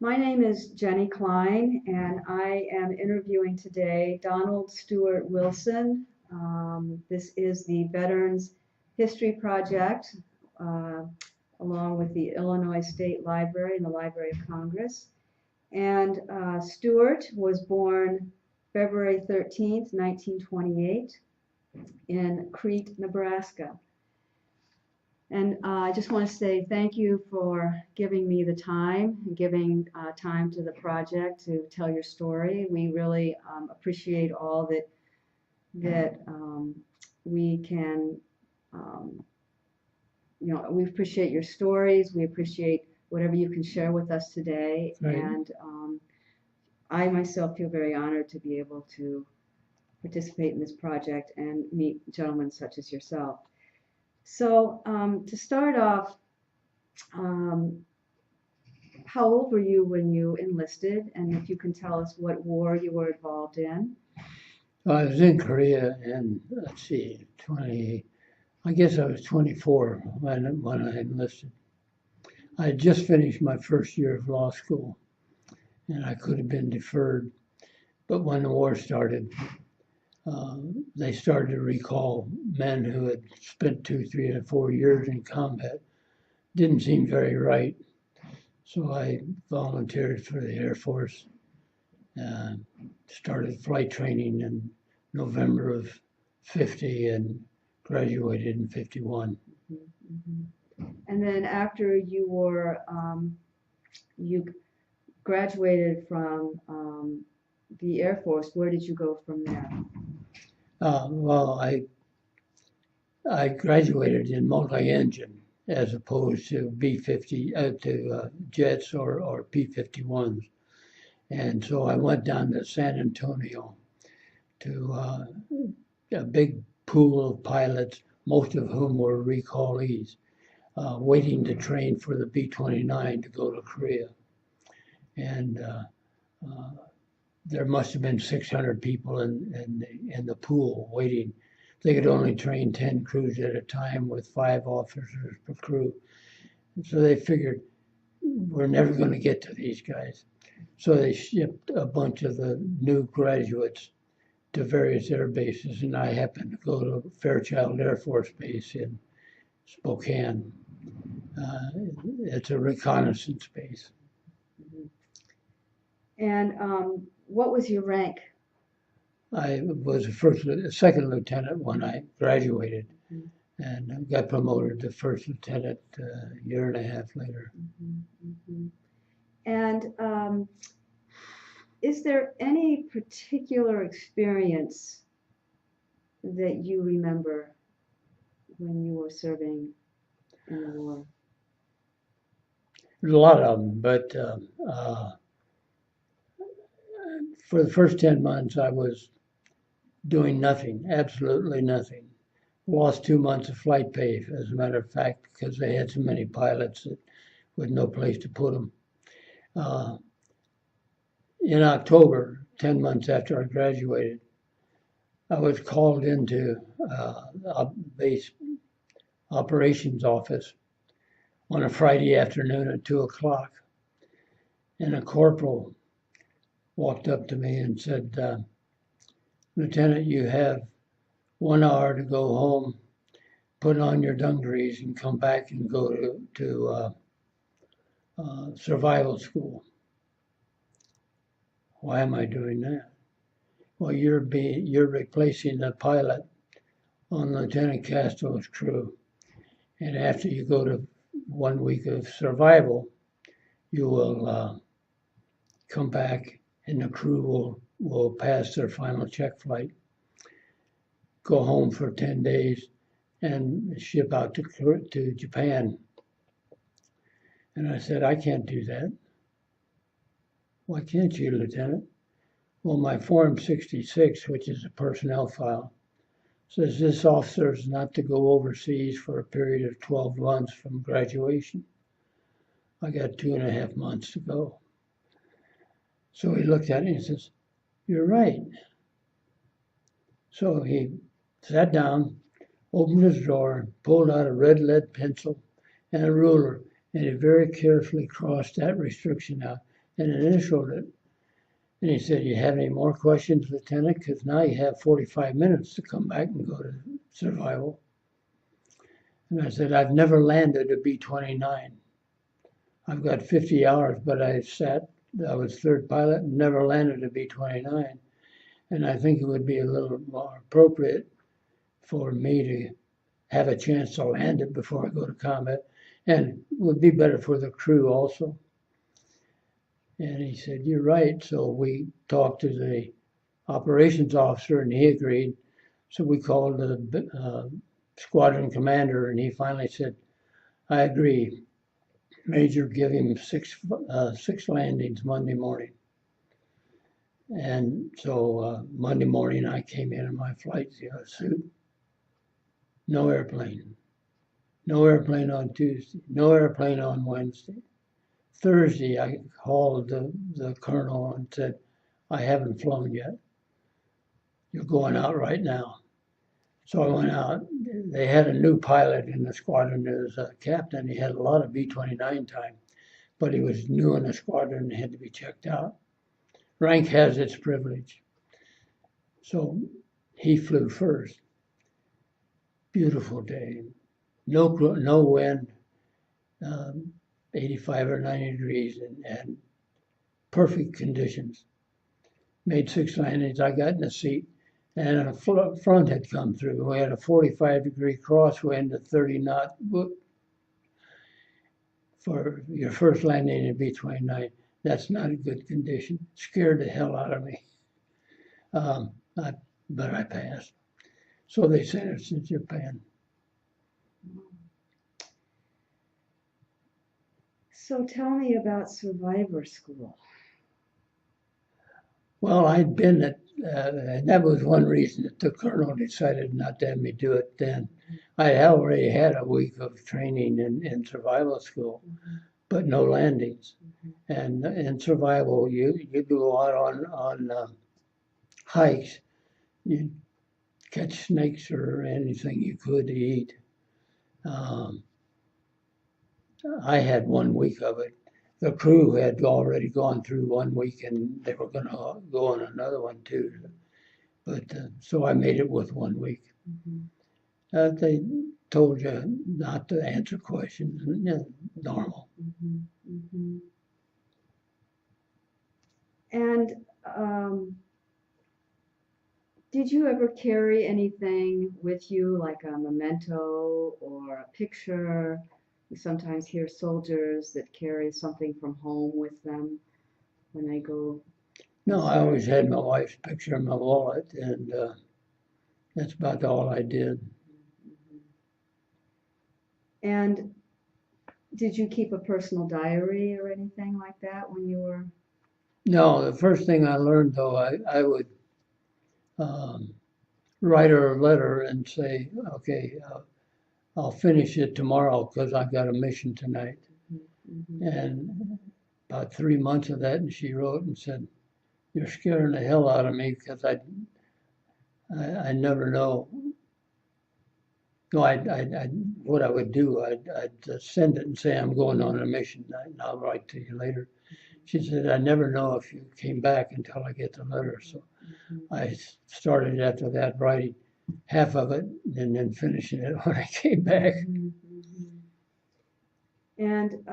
My name is Jenny Klein, and I am interviewing today Donald Stuart Wilson. This is the Veterans History Project, uh, along with the Illinois State Library and the Library of Congress. And Stuart was born February 13th, 1928, in Crete, Nebraska. And I just want to say thank you for giving me the time and giving time to the project to tell your story. We really appreciate all that we can, we appreciate your stories. We appreciate whatever you can share with us today. Right. And I myself feel very honored to be able to participate in this project and meet gentlemen such as yourself. So to start off, how old were you when you enlisted? And if you can tell us what war you were involved in? I was in Korea, and let's see, I guess I was 24 when I enlisted. I had just finished my first year of law school, and I could have been deferred. But when the war started, they started to recall men who had spent 2, 3, or 4 years in combat. Didn't seem very right. So I volunteered for the Air Force, started flight training in November of 50 and graduated in 51. And then after you graduated from the Air Force, where did you go from there? Well, I graduated in multi-engine as opposed to B-50 jets or P-51s, and so I went down to San Antonio to a big pool of pilots, most of whom were recallees, waiting to train for the B-29 to go to Korea, and there must have been 600 people in the pool waiting. They could only train 10 crews at a time with 5 officers per crew. And so they figured, we're never going to get to these guys. So they shipped a bunch of the new graduates to various air bases, and I happened to go to Fairchild Air Force Base in Spokane. It's a reconnaissance base. And what was your rank? I was a second lieutenant when I graduated, and got promoted to first lieutenant a year and a half later. And is there any particular experience that you remember when you were serving in the war? There's a lot of them, but for the first 10 months, I was doing nothing, absolutely nothing. Lost 2 months of flight pay, as a matter of fact, because they had so many pilots that with no place to put them. In October, 10 months after I graduated, I was called into a base operations office on a Friday afternoon at 2 o'clock, and a corporal walked up to me and said, Lieutenant, you have 1 hour to go home, put on your dungarees, and come back and go to survival school. Why am I doing that? Well, you're replacing the pilot on Lieutenant Castro's crew, and after you go to 1 week of survival, you will come back, and the crew will pass their final check flight, go home for 10 days, and ship out to Japan. And I said, I can't do that. Why can't you, Lieutenant? Well, my Form 66, which is a personnel file, says this officer is not to go overseas for a period of 12 months from graduation. I got 2.5 months to go. So he looked at it and says, you're right. So he sat down, opened his drawer, pulled out a red lead pencil and a ruler, and he very carefully crossed that restriction out and initialed it. And he said, "You have any more questions, Lieutenant? Because now you have 45 minutes to come back and go to survival." And I said, "I've never landed a B-29. I've got 50 hours, but I was third pilot and never landed a B-29. And I think it would be a little more appropriate for me to have a chance to land it before I go to combat, and would be better for the crew also." And he said, "You're right." So we talked to the operations officer and he agreed. So we called the squadron commander and he finally said, "I agree. Major, give him six landings Monday morning." And so Monday morning I came in my flight suit. No airplane. No airplane on Tuesday. No airplane on Wednesday. Thursday, I called the colonel and said, "I haven't flown yet. You're going out right now." So I went out. They had a new pilot in the squadron. There was a captain. He had a lot of B-29 time, but he was new in the squadron and had to be checked out. Rank has its privilege. So he flew first. Beautiful day. No wind. 85 or 90 degrees and perfect conditions. Made 6 landings. I got in the seat and a front had come through. We had a 45-degree crosswind at 30 knot. For your first landing in B-29, that's not a good condition. Scared the hell out of me. But I passed. So they sent us to Japan. So tell me about survivor school. Well, I'd been at, and that was one reason that the colonel decided not to have me do it then. I already had a week of training in survival school, but no landings. And in survival, you go out on hikes, you catch snakes or anything you could eat. I had 1 week of it. The crew had already gone through 1 week and they were going to go on another one too. But so I made it with 1 week. They told you not to answer questions, normal. And did you ever carry anything with you, like a memento or a picture? You sometimes hear soldiers that carry something from home with them when they go. No, I always had my wife's picture in my wallet, and that's about all I did. And did you keep a personal diary or anything like that when you were? No, the first thing I learned, though, I would write her a letter and say, "Okay, I'll finish it tomorrow because I've got a mission tonight." And about 3 months of that, and she wrote and said, "You're scaring the hell out of me because I never know." No, what I would do, I'd send it and say, "I'm going on a mission and I'll write to you later." She said, "I never know if you came back until I get the letter." So I started after that writing half of it and then finishing it when I came back. And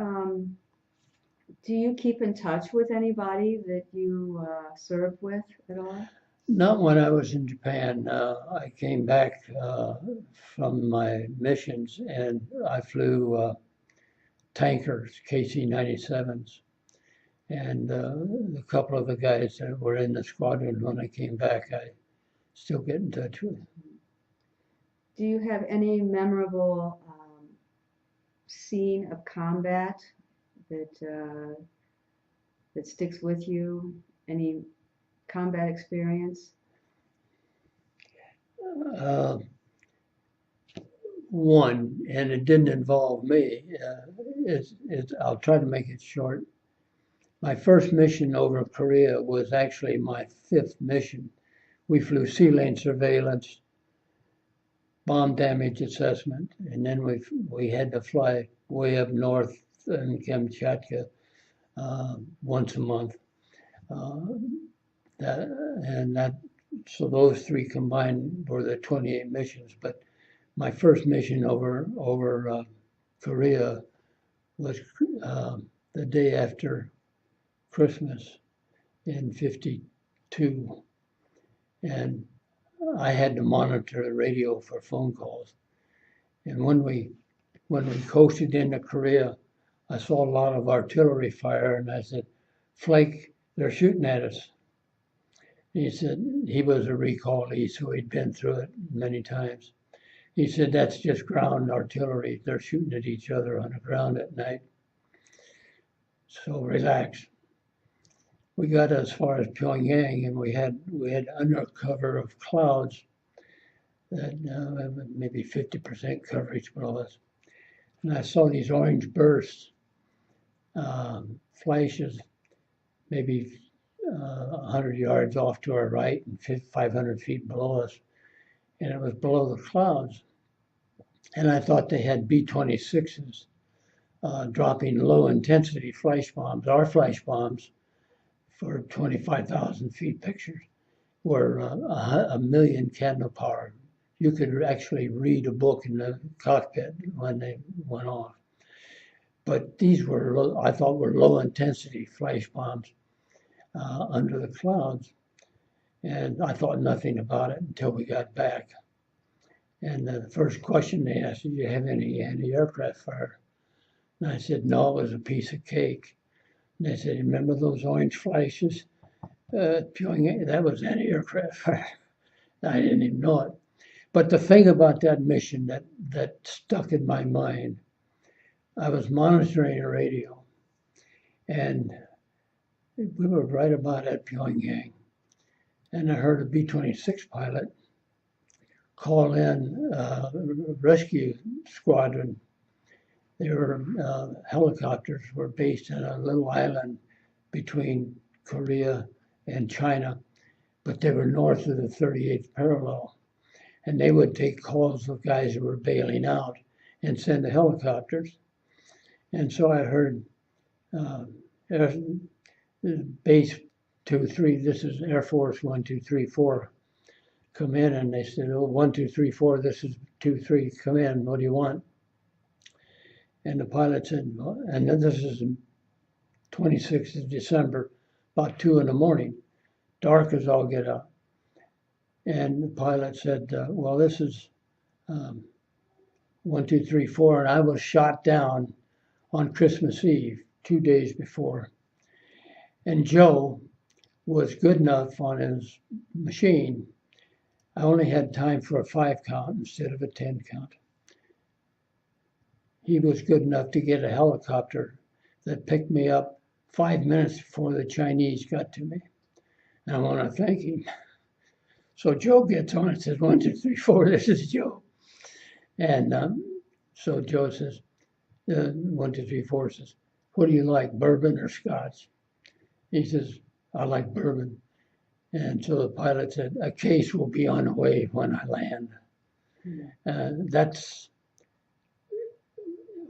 do you keep in touch with anybody that you served with at all? Not when I was in Japan. I came back from my missions and I flew tankers, KC-97s. And a couple of the guys that were in the squadron when I came back, I still get in touch with. Do you have any memorable scene of combat that sticks with you? Any combat experience? One, and it didn't involve me. I'll try to make it short. My first mission over Korea was actually my 5th mission. We flew sea lane surveillance, bomb damage assessment, and then we had to fly way up north in Kamchatka once a month. So those three combined were the 28 missions. But my first mission over Korea was the day after Christmas in '52, and I had to monitor the radio for phone calls. And when we coasted into Korea, I saw a lot of artillery fire, and I said, "Flake, they're shooting at us." He said, he was a recallee, so he'd been through it many times. He said, "That's just ground artillery. They're shooting at each other on the ground at night. So relax." We got as far as Pyongyang, and we had under cover of clouds that maybe 50% coverage below us. And I saw these orange bursts, flashes, maybe 100 yards off to our right and 500 feet below us. And it was below the clouds. And I thought they had B-26s dropping low intensity flash bombs. Our flash bombs for 25,000 feet pictures were a million candle power. You could actually read a book in the cockpit when they went off. But these were, I thought, were low intensity flash bombs under the clouds. And I thought nothing about it until we got back. And the first question they asked, "Did you have any anti-aircraft fire?" And I said, "No, it was a piece of cake." And they said, "Remember those orange flashes? Pyongyang, that was anti-aircraft fire." I didn't even know it. But the thing about that mission that stuck in my mind, I was monitoring a radio, and we were right about at Pyongyang. And I heard a B-26 pilot call in a rescue squadron. Their helicopters were based in a little island between Korea and China, but they were north of the 38th parallel. And they would take calls of guys who were bailing out and send the helicopters. And so I heard base 2-3, this is Air Force 1, 2, 3, 4, come in, and they said, "Oh, 1, 2, 3, 4, this is 2, 3, come in, what do you want?" And the pilot said, and then this is 26th of December, about 2 in the morning, dark as all get up. And the pilot said, "Well, this is 1, 2, 3, 4, and I was shot down on Christmas Eve, 2 days before." And Joe was good enough on his machine. I only had time for a 5 count instead of a 10 count. He was good enough to get a helicopter that picked me up 5 minutes before the Chinese got to me. And I want to thank him. So Joe gets on and says, 1, 2, 3, 4, this is Joe. And so Joe says, 1, 2, 3, 4 says, "What do you like, bourbon or scotch?" He says, "I like bourbon." And so the pilot said, "A case will be on the way when I land." That's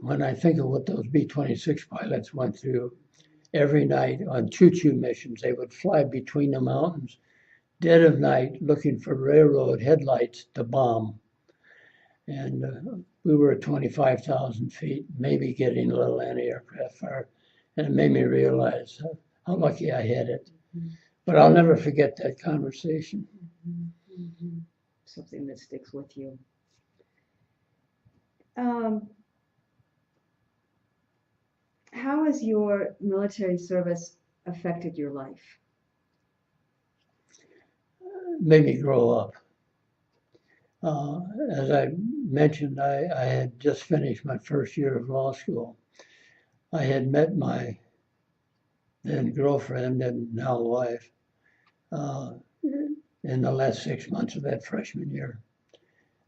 when I think of what those B-26 pilots went through every night on choo-choo missions. They would fly between the mountains, dead of night, looking for railroad headlights to bomb. And we were at 25,000 feet, maybe getting a little anti-aircraft fire. And it made me realize how lucky I had it. But I'll never forget that conversation. Something that sticks with you. How has your military service affected your life? Made me grow up. As I mentioned, I had just finished my first year of law school. I had met my then girlfriend and now wife in the last 6 months of that freshman year.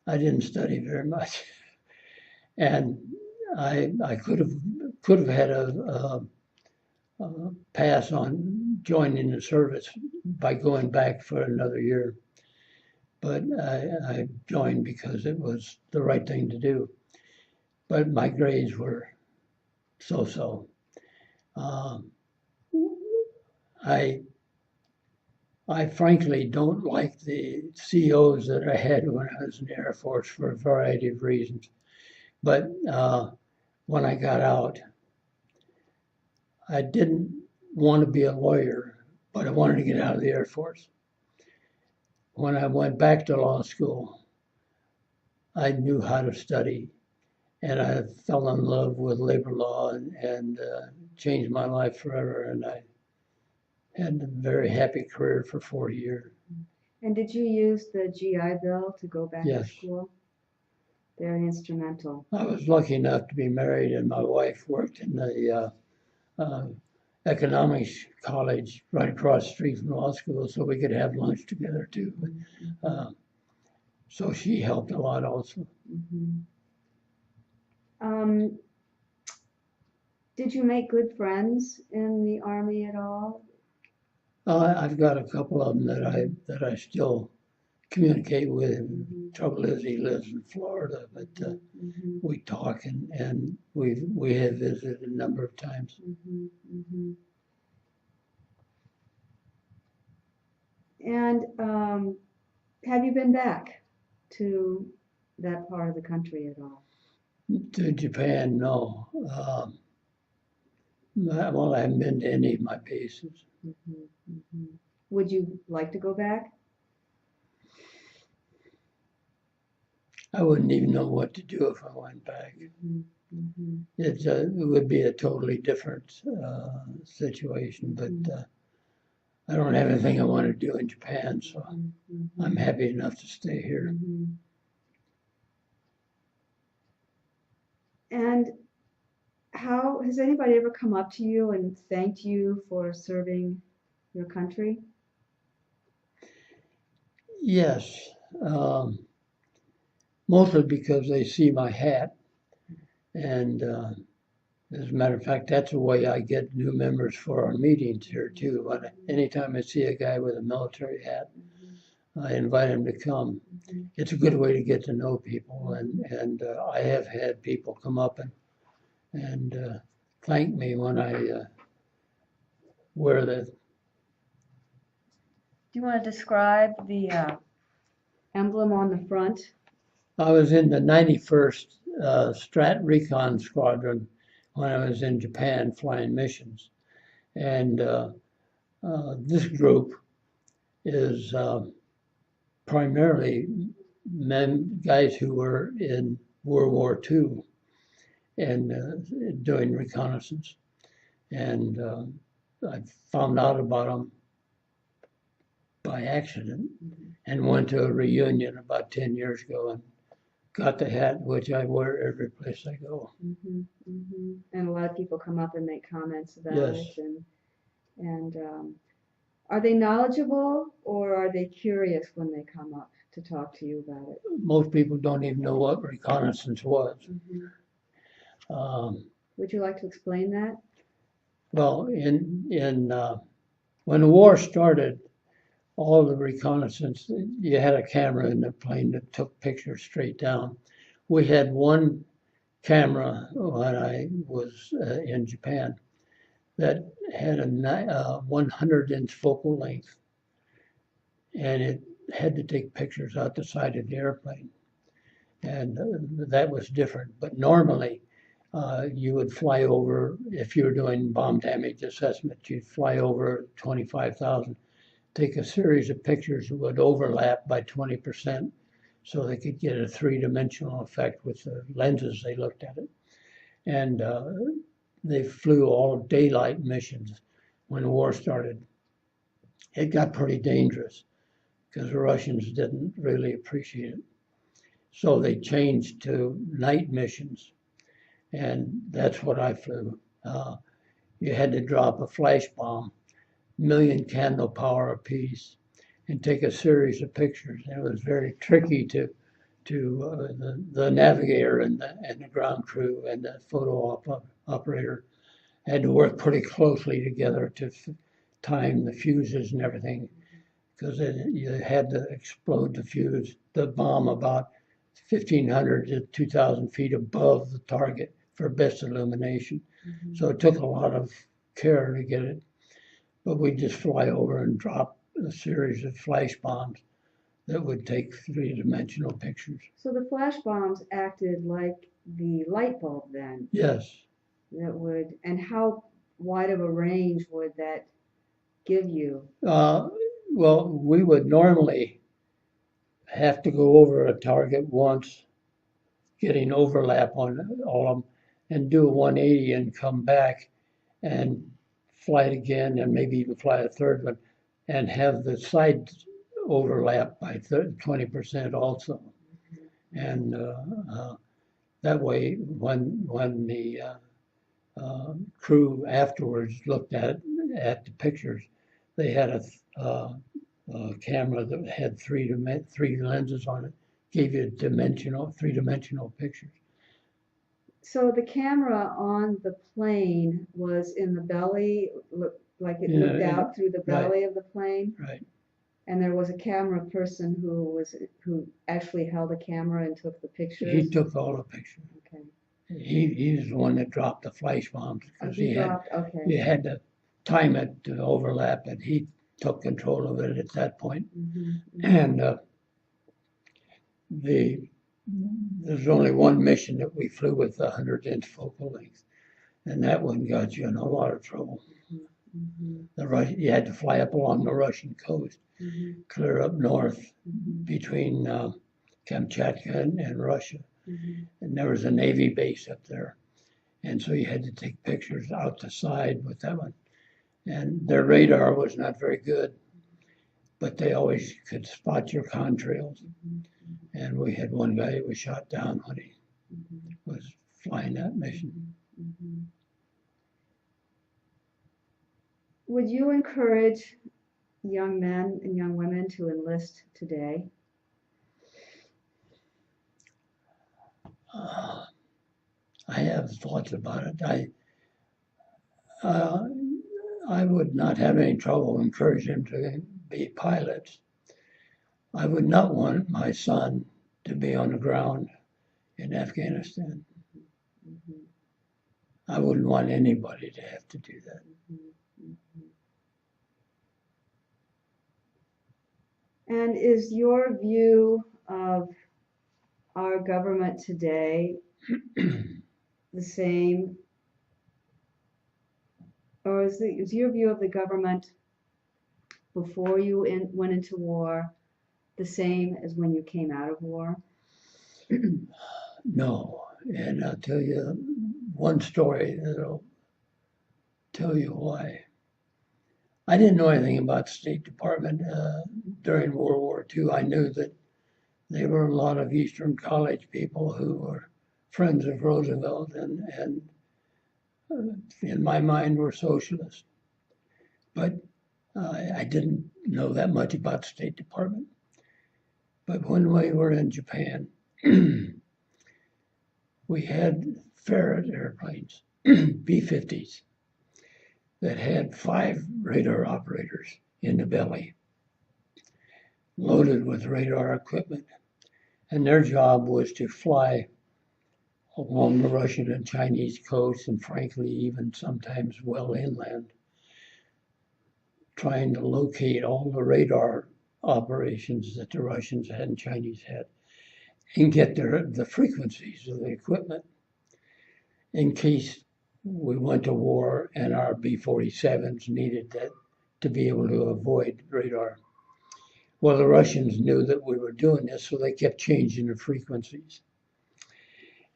I didn't study very much, and I could have had a pass on joining the service by going back for another year. But I joined because it was the right thing to do. But my grades were so-so. I frankly don't like the COs that I had when I was in the Air Force for a variety of reasons. But when I got out, I didn't want to be a lawyer, but I wanted to get out of the Air Force. When I went back to law school, I knew how to study, and I fell in love with labor law and changed my life forever. And I had a very happy career for 40 years. And did you use the GI Bill to go back to Yes. school? Very instrumental. I was lucky enough to be married, and my wife worked in the economics college right across the street from law school, so we could have lunch together too. So she helped a lot also. Did you make good friends in the Army at all? I've got a couple of them that I still communicate with. Trouble is, he lives in Florida, but we talk and we have visited a number of times. And have you been back to that part of the country at all? To Japan, no. Well, I haven't been to any of my bases. Would you like to go back? I wouldn't even know what to do if I went back. It would be a totally different situation, but I don't have anything I want to do in Japan, so I'm happy enough to stay here. And how has anybody ever come up to you and thanked you for serving your country? Yes, mostly because they see my hat, and as a matter of fact, that's the way I get new members for our meetings here too. But anytime I see a guy with a military hat, I invite him to come. It's a good way to get to know people, and I have had people come up and thank me when I wear the. Do you want to describe the emblem on the front? I was in the 91st Strat Recon Squadron when I was in Japan flying missions. And this group is primarily guys who were in World War II and doing reconnaissance. And I found out about them by accident and went to a reunion about 10 years ago and got the hat, which I wear every place I go. And a lot of people come up and make comments about Yes. it. And are they knowledgeable or are they curious when they come up to talk to you about it? Most people don't even know what reconnaissance was. Would you like to explain that? Well, when the war started, all the reconnaissance, you had a camera in the plane that took pictures straight down. We had one camera when I was in Japan that had a 100-inch focal length, and it had to take pictures out the side of the airplane. And that was different. But normally, you would fly over, if you were doing bomb damage assessment, you'd fly over 25,000. Take a series of pictures that would overlap by 20% so they could get a three-dimensional effect with the lenses they looked at it. And they flew all daylight missions when the war started. It got pretty dangerous because the Russians didn't really appreciate it. So they changed to night missions, and that's what I flew. You had to drop a flash bomb, million candle power apiece, and take a series of pictures. And it was very tricky to the navigator and the ground crew and the photo operator had to work pretty closely together to time the fuses and everything, because you had to explode the bomb about 1,500 to 2,000 feet above the target for best illumination. So it took a lot of care to get it. but we'd just fly over and drop a series of flash bombs that would take three-dimensional pictures. So the flash bombs acted like the light bulb then? Yes. That would, and how wide of a range would that give you? Well, we would normally have to go over a target once, getting overlap on all of them, and do a 180 and come back and fly it again, and maybe even fly a third one, and have the side overlap by 20% also. And that way, when the crew afterwards looked at the pictures, they had a camera that had three lenses on it, gave you three-dimensional pictures. So the camera on the plane was in the belly, like it looked out through the belly of the plane? Right. And there was a camera person who actually held a camera and took the pictures? He took all the pictures. Okay. He's the one that dropped the flash bombs, because he had to time it to overlap it. He took control of it at that point. Mm-hmm. And there's only one mission that we flew with 100-inch focal length, and that one got you in a lot of trouble. Mm-hmm. You had to fly up along the Russian coast, mm-hmm. clear up north mm-hmm. between Kamchatka and Russia. Mm-hmm. And there was a Navy base up there. And so you had to take pictures out the side with that one. And their radar was not very good, but they always could spot your contrails. Mm-hmm. And we had one guy who was shot down when he mm-hmm. was flying that mission. Mm-hmm. Would you encourage young men and young women to enlist today? I have thoughts about it. I would not have any trouble encouraging them to be pilots. I would not want my son to be on the ground in Afghanistan. Mm-hmm. I wouldn't want anybody to have to do that. Mm-hmm. And is your view of our government today the same, or is your view of the government before you went into war the same as when you came out of war? No, and I'll tell you one story that'll tell you why. I didn't know anything about the State Department during World War II. I knew that there were a lot of Eastern College people who were friends of Roosevelt and in my mind were socialists. But I didn't know that much about the State Department. But when we were in Japan, we had Ferret airplanes, B-50s, that had 5 radar operators in the belly, loaded with radar equipment. And their job was to fly along the Russian and Chinese coast, and frankly, even sometimes well inland, trying to locate all the radar operations that the Russians had and Chinese had, and get the frequencies of the equipment in case we went to war and our B-47s needed that to be able to avoid radar. Well, the Russians knew that we were doing this, so they kept changing the frequencies.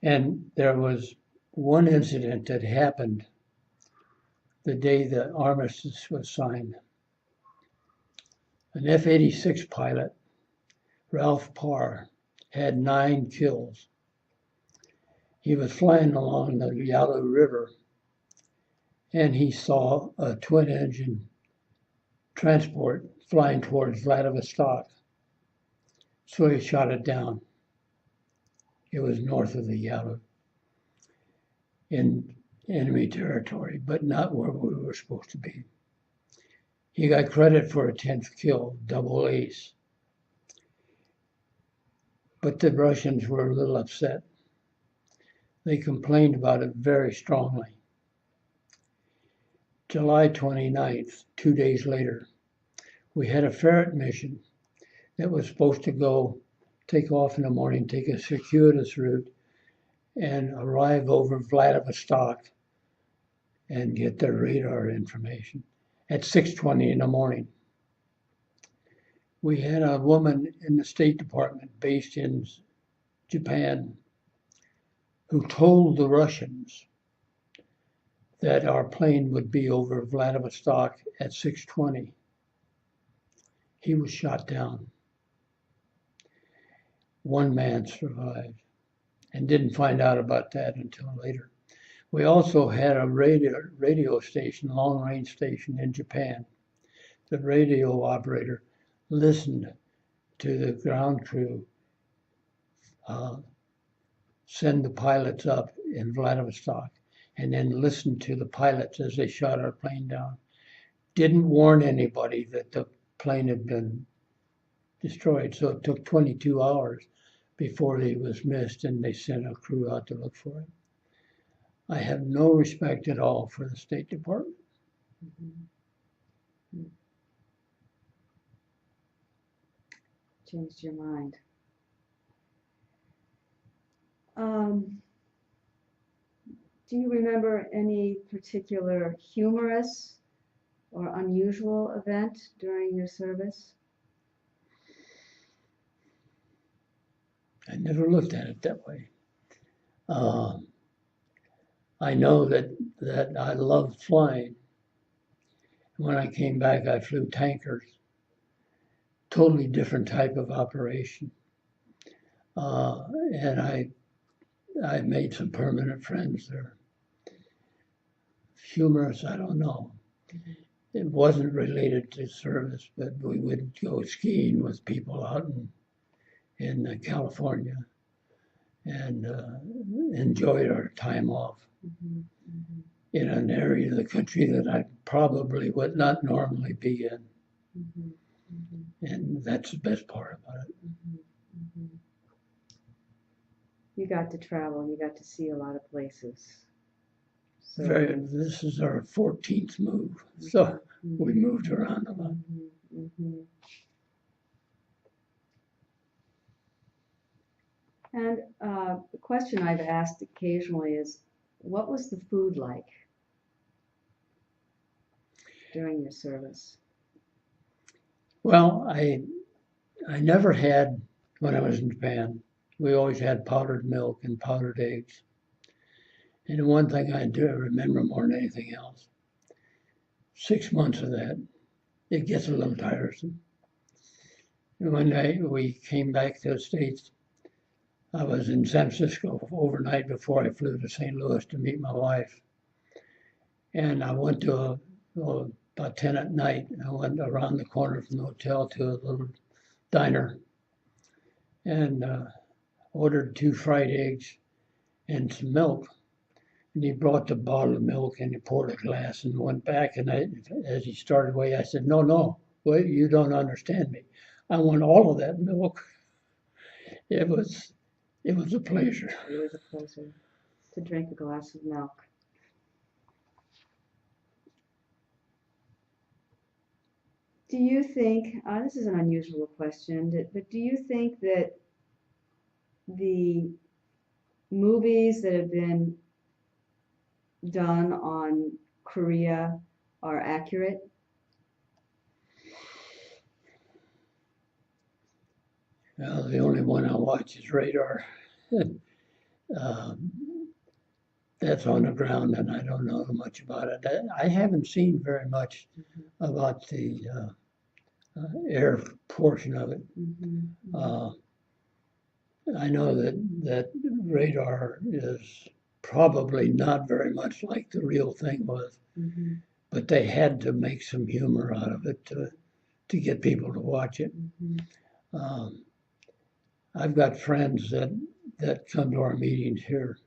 And there was one incident that happened the day the armistice was signed. An F-86 pilot, Ralph Parr, had 9 kills. He was flying along the Yalu River, and he saw a twin-engine transport flying towards Vladivostok. So he shot it down. It was north of the Yalu, in enemy territory, but not where we were supposed to be. He got credit for a 10th kill, double ace. But the Russians were a little upset. They complained about it very strongly. July 29th, 2 days later, we had a ferret mission that was supposed to go take off in the morning, take a circuitous route, and arrive over Vladivostok and get their radar information at 6:20 in the morning. We had a woman in the State Department based in Japan who told the Russians that our plane would be over Vladivostok at 6:20. He was shot down. One man survived and didn't find out about that until later. We also had a radio station, long-range station in Japan. The radio operator listened to the ground crew send the pilots up in Vladivostok and then listened to the pilots as they shot our plane down. Didn't warn anybody that the plane had been destroyed, so it took 22 hours before he was missed, and they sent a crew out to look for him. I have no respect at all for the State Department. Mm-hmm. Changed your mind. Do you remember any particular humorous or unusual event during your service? I never looked at it that way. I know that I love flying. When I came back, I flew tankers. Totally different type of operation. And I made some permanent friends there. Humorous, I don't know. It wasn't related to service, but we would go skiing with people out in California and enjoyed our time off in an area of the country that I probably would not normally be in. And that's the best part about it. You got to travel, you got to see a lot of places. So, this is our 14th move, so we moved around a lot. And the question I've asked occasionally is, what was the food like during your service? Well, I never had, when I was in Japan, we always had powdered milk and powdered eggs. And the one thing I do remember more than anything else, 6 months of that, it gets a little tiresome. And one night we came back to the States. I was in San Francisco overnight before I flew to St. Louis to meet my wife. And I went to about 10 at night. I went around the corner from the hotel to a little diner and ordered 2 fried eggs and some milk. And he brought the bottle of milk and he poured a glass and went back. And as he started away, I said, no, wait, you don't understand me. I want all of that milk. It was a pleasure. It was a pleasure to drink a glass of milk. Do you think, this is an unusual question, but do you think that the movies that have been done on Korea are accurate? Well, the only one I watch is Radar. That's on the ground, and I don't know much about it. I haven't seen very much about the air portion of it. I know that Radar is probably not very much like the real thing was, but they had to make some humor out of it to get people to watch it. I've got friends that come to our meetings here.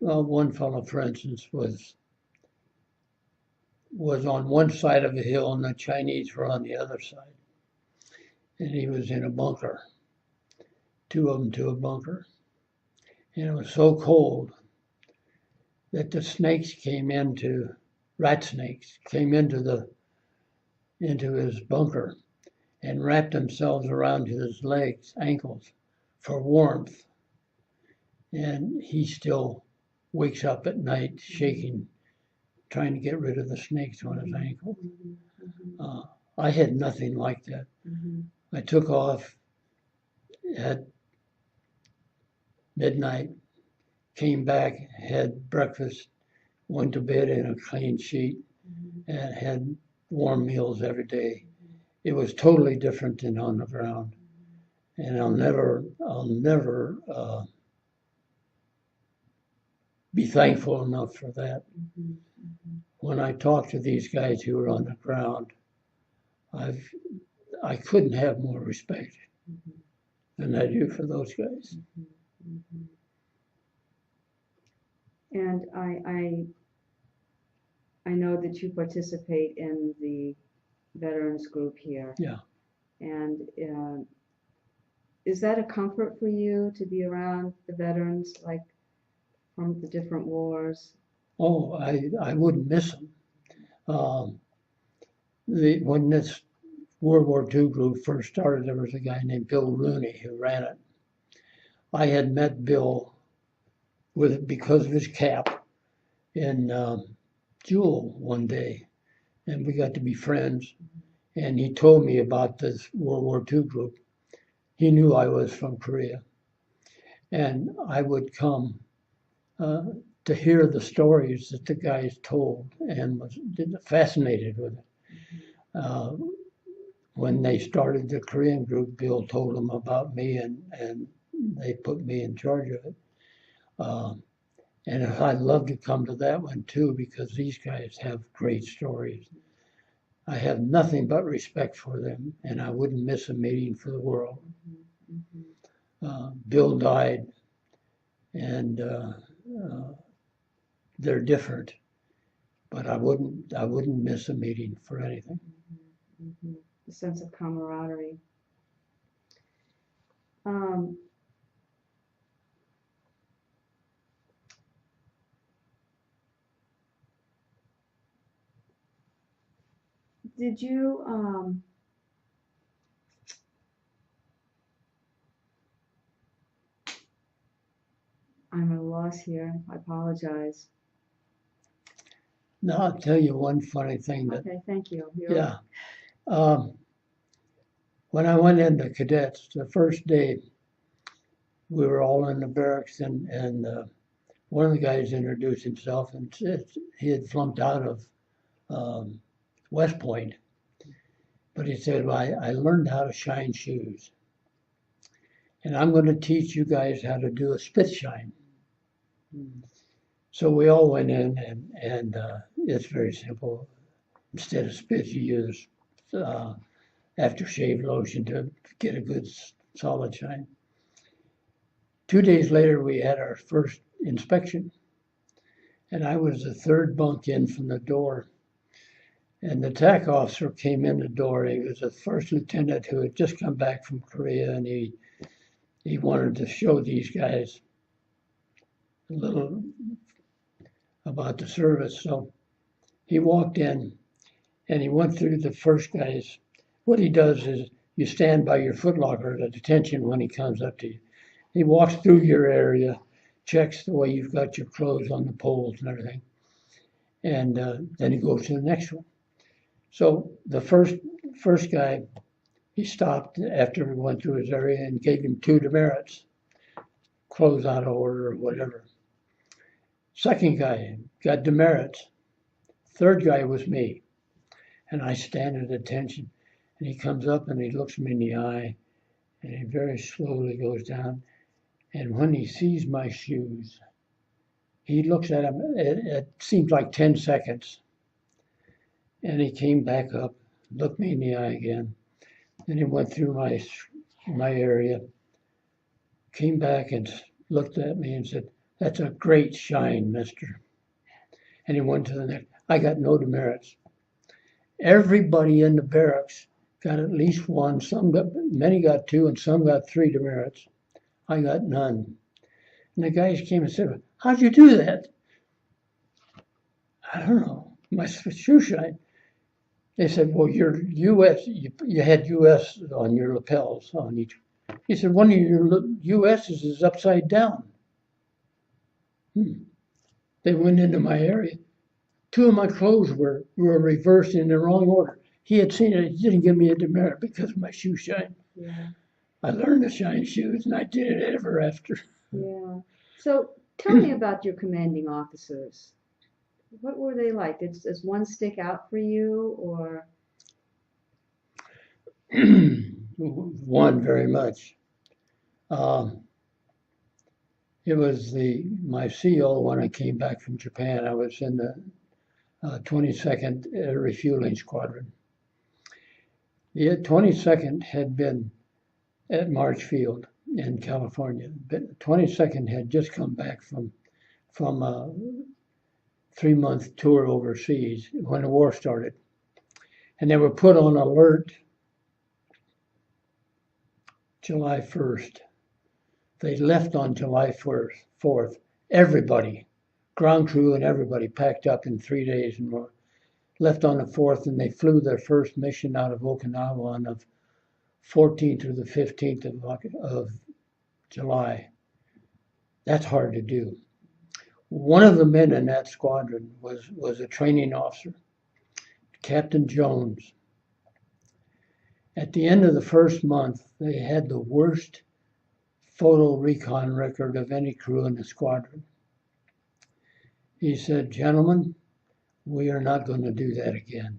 Well, one fellow, for instance, was on one side of the hill and the Chinese were on the other side. And he was in a bunker, 2 of them to a bunker. And it was so cold that the snakes came into rat snakes came into his bunker and wrapped themselves around his legs, ankles, for warmth. And he still wakes up at night shaking, trying to get rid of the snakes on his ankle. I had nothing like that. I took off at midnight, came back, had breakfast, went to bed in a clean sheet, and had warm meals every day. It was totally different than on the ground. And I'll never be thankful enough for that. When I talk to these guys who are on the ground, I couldn't have more respect than I do for those guys. And I know that you participate in the veterans group here. Yeah. And is that a comfort for you to be around the veterans, like from the different wars? Oh, I wouldn't miss them. When this World War II group first started, there was a guy named Bill Rooney who ran it. I had met Bill because of his cap in Jewel one day, and we got to be friends. And he told me about this World War II group. He knew I was from Korea, and I would come to hear the stories that the guys told, and was fascinated with it. When they started the Korean group, Bill told them about me, and they put me in charge of it. And I'd love to come to that one too, because these guys have great stories. I have nothing but respect for them, and I wouldn't miss a meeting for the world. Bill died, and they're different, but I wouldn't miss a meeting for anything. The sense of camaraderie. Did you I'm at a loss here. I apologize. Now I'll tell you one funny thing that. Okay, thank you. Yeah. When I went into cadets, the first day, we were all in the barracks, and one of the guys introduced himself and said he had flunked out of West Point. But he said, well, I learned how to shine shoes. And I'm going to teach you guys how to do a spit shine. So we all went in, and it's very simple. Instead of spit, you use aftershave lotion to get a good solid shine. 2 days later, we had our first inspection, and I was the third bunk in from the door. And the TAC officer came in the door. He was a first lieutenant who had just come back from Korea, and he wanted to show these guys a little about the service. So he walked in, and he went through the first guys. What he does is you stand by your footlocker at attention when he comes up to you. He walks through your area, checks the way you've got your clothes on the poles and everything, and then he goes to the next one. So the first guy, he stopped after we went through his area and gave him 2 demerits, clothes out of order or whatever. Second guy got demerits. Third guy was me, and I stand at attention, and he comes up and he looks me in the eye, and he very slowly goes down, and when he sees my shoes, he looks at them, it seems like 10 seconds, and he came back up, looked me in the eye again, and he went through my area, came back and looked at me and said, "That's a great shine, mister." And he went to the next. I got no demerits. Everybody in the barracks got at least 1. Many got 2, and some got 3 demerits. I got none. And the guys came and said, "How'd you do that?" I don't know. my shoe shine. They said, well, you're U.S., you had U.S. on your lapels on each. He said, one of your U.S.'s is upside down. They went into my area. Two of my clothes were reversed in the wrong order. He had seen it. He didn't give me a demerit because of my shoe shine. Yeah. I learned to shine shoes, and I did it ever after. Yeah. So tell me about your commanding officers. What were they like? Does one stick out for you, or? One very much. It was my CO when I came back from Japan. I was in the 22nd Refueling Squadron. The 22nd had been at Marchfield in California. But 22nd had just come back from a 3-month tour overseas when the war started. And they were put on alert July 1st. They left on July 4th. Everybody, ground crew and everybody, packed up in 3 days and left on the 4th, and they flew their first mission out of Okinawa on the 14th or the 15th of July. That's hard to do. One of the men in that squadron was a training officer, Captain Jones. At the end of the first month, they had the worst photo recon record of any crew in the squadron. He said, gentlemen, we are not going to do that again.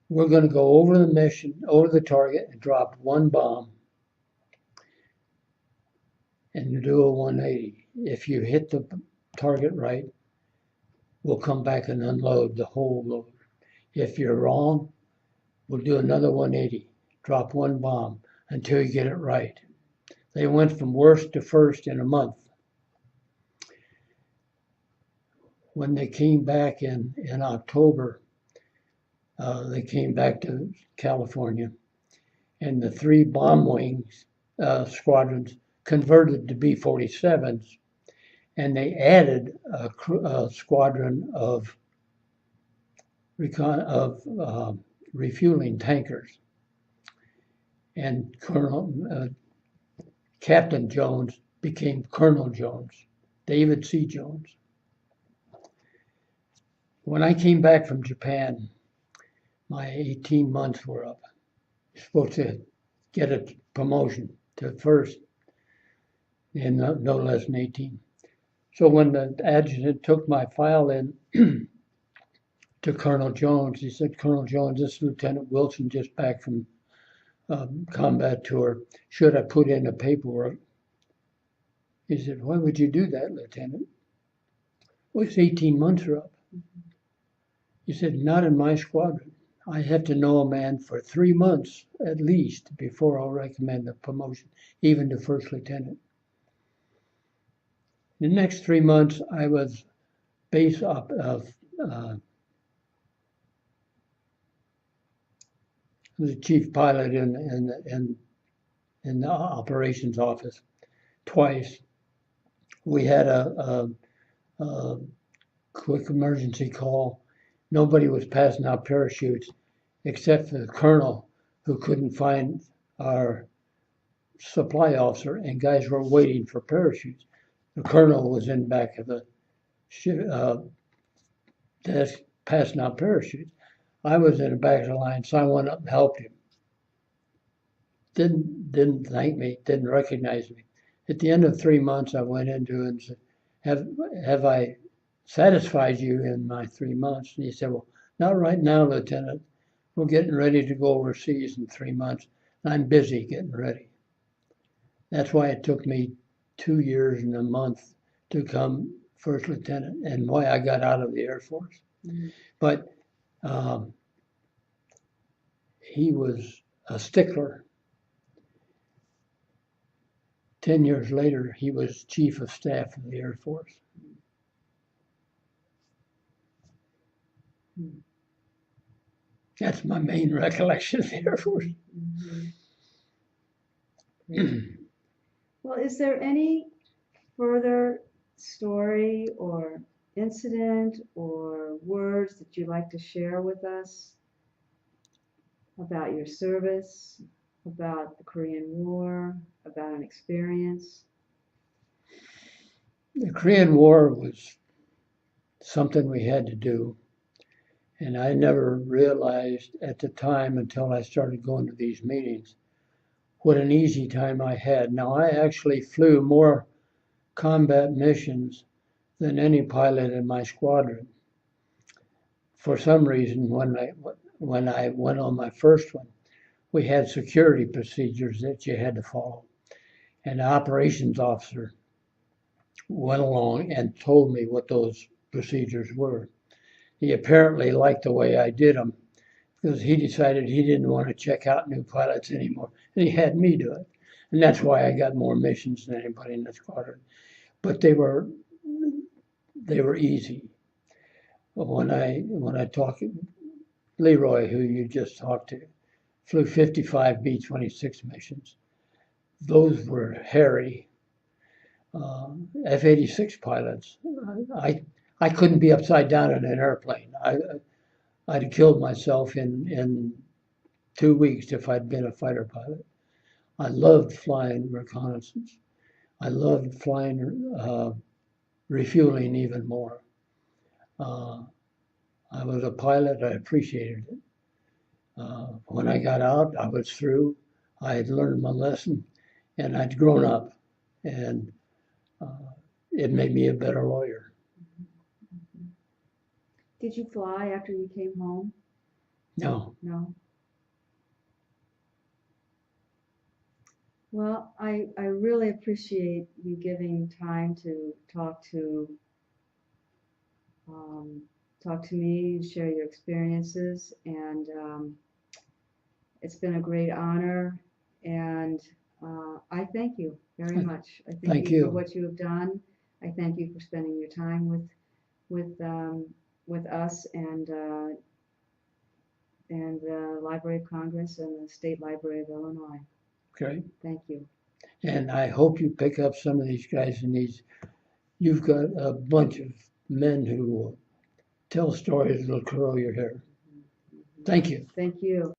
We're going to go over the mission, over the target, and drop one bomb and do a 180. If you hit the target right, we'll come back and unload the whole load. If you're wrong, we'll do another 180, drop one bomb until you get it right. They went from worst to first in a month. When they came back in October, they came back to California, and the 3 bomb wings squadrons converted to B-47s, and they added a squadron of refueling tankers. And Captain Jones became Colonel Jones, David C. Jones. When I came back from Japan, my 18 months were up. You're supposed to get a promotion to first in no less than 18. So when the adjutant took my file in to Colonel Jones, he said, Colonel Jones, this is Lieutenant Wilson just back from combat tour. Should I put in the paperwork? He said, why would you do that, Lieutenant? Well, his 18 months are up. He said, not in my squadron. I have to know a man for 3 months at least before I'll recommend a promotion, even to first lieutenant. The next 3 months, I was base up of the chief pilot in the operations office twice. We had a quick emergency call. Nobody was passing out parachutes except for the colonel, who couldn't find our supply officer, and guys were waiting for parachutes. The colonel was in back of the desk passing out parachutes. I was in the back of the line, so I went up and helped him. Didn't thank me, didn't recognize me. At the end of 3 months, I went into him and said, have I satisfied you in my 3 months? And he said, well, not right now, Lieutenant. We're getting ready to go overseas in 3 months. I'm busy getting ready. That's why it took me 2 years and a month to come first lieutenant, and why I got out of the Air Force. Mm-hmm. But he was a stickler. 10 years later, he was Chief of Staff of the Air Force. That's my main recollection of the Air Force. Mm-hmm. Well, is there any further story or incident or words that you'd like to share with us about your service, about the Korean War, about an experience? The Korean War was something we had to do, and I never realized at the time until I started going to these meetings what an easy time I had. Now, I actually flew more combat missions than any pilot in my squadron. For some reason, when I went on my first one, we had security procedures that you had to follow. And the operations officer went along and told me what those procedures were. He apparently liked the way I did them because he decided he didn't want to check out new pilots anymore. And he had me do it. And that's why I got more missions than anybody in the squadron. But they were easy. When I talk, Leroy, who you just talked to, flew 55 B-26 missions. Those were hairy. F-86 pilots. I couldn't be upside down in an airplane. I'd have killed myself in 2 weeks if I'd been a fighter pilot. I loved flying reconnaissance. I loved flying refueling even more. I was a pilot. I appreciated it. When I got out, I was through. I had learned my lesson, and I'd grown up, and it made me a better lawyer. Did you fly after you came home? No. No. Well, I really appreciate you giving time to talk to me, share your experiences, and it's been a great honor. And I thank you very much. I thank you for what you have done. I thank you for spending your time with us and the Library of Congress and the State Library of Illinois. Okay. Thank you. And I hope you pick up some of these guys in these. You've got a bunch of men who will tell stories that'll curl your hair. Thank you. Thank you.